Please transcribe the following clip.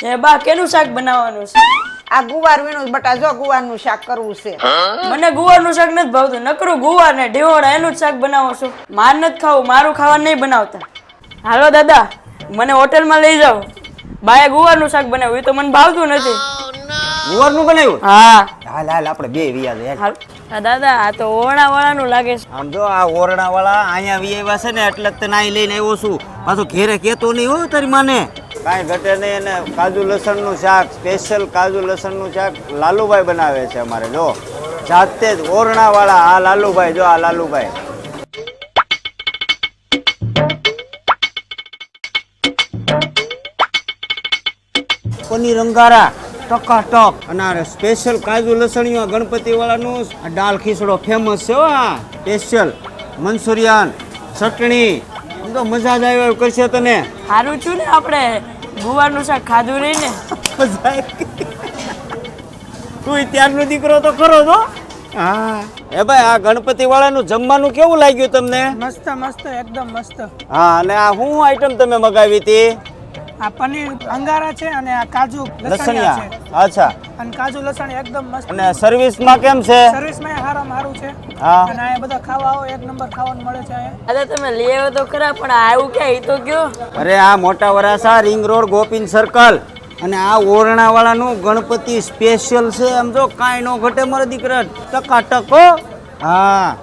એ બા કેનું શાક બનાવવાનું છે? આ ગુવાર વીણું બટા, જો ગુવારનું શાક કરવું છે. મને ગુવારનું શાક નથી ભાવતું, નકરું ગુવાર ને ઢીવોડા એનું જ શાક બનાવો છો. માર નથી ખાવું, મારું ખાવા નહીં બનાવતા. હાલો દાદા, મને હોટલમાં લઈ જાઓ. બાએ ગુવારનું શાક બનાવ્યું, એ તો મને ભાવતું નથી. ગુવારનું બનાવ્યું? હા હાલ હાલ આપણે બે વિયા હાલ. દાદા આ તો ઓરણા વાળાનું લાગે છે. આમ જો આ ઓરણા વાળા અહીંયા વિયા છે ને એટલે જ તને અહીં લઈને આવ્યો છું. પાછો ઘેરે કેતો નહીં હો તારી માને. કાંઈ ઘટે નહીં. અને કાજુ લસણનું શાક, સ્પેશિયલ કાજુ લસણનું શાક લાલુભાઈ બનાવે છે અમારે. જો જાતે જ ઓરણા વાળા આ લાલુભાઈ, જો આ લાલુભાઈ. પનીર અંગારા ટકાટક. અને આ સ્પેશિયલ કાજુ લસણિયા ગણપતિ વાળાનું દાળ ખીચડો ફેમસ છે હો. આ સ્પેશિયલ મંચુરિયન, ચટણી, આમ તો મજા જ આવે એવું કરશે તને. સારું છું ને આપણે ગુવારનું શાક ખાધું નહીં ને. મજા આવી. તું ત્યારનો દીકરો તો ખરો છો. હા એ ભાઈ, આ ગણપતિ વાળાનું જમવાનું કેવું લાગ્યું તમને? મસ્ત મસ્ત, એકદમ મસ્ત. હા, અને આ શું આઈટમ તમે મગાવી હતી? આ પનીર અંગારા છે અને આ કાજુ લસણિયા લસણિયા. છે. અચ્છા. અને કાજુ લસણ એકદમ મસ્ત. અને સર્વિસમાં કેમ છે? સર્વિસમાં હારામાં હારું છે. હા. અને આ બધા ખાવા આવો, એક નંબર ખાવાનું મળે છે અહીંયા. દાદા તમે લઈ આવ્યો તો ખરા, પણ આવ્યું ક્યાં એ તો કયો. અરે આ મોટા વરાસા રિંગ રોડ ગોપીન સર્કલ. અને આ ઓરણા વાળાનું ગણપતિ સ્પેશિયલ છે. આમ જો કાંઈ નો ઘટે મારા દીકરા, ટકાટક હો. હા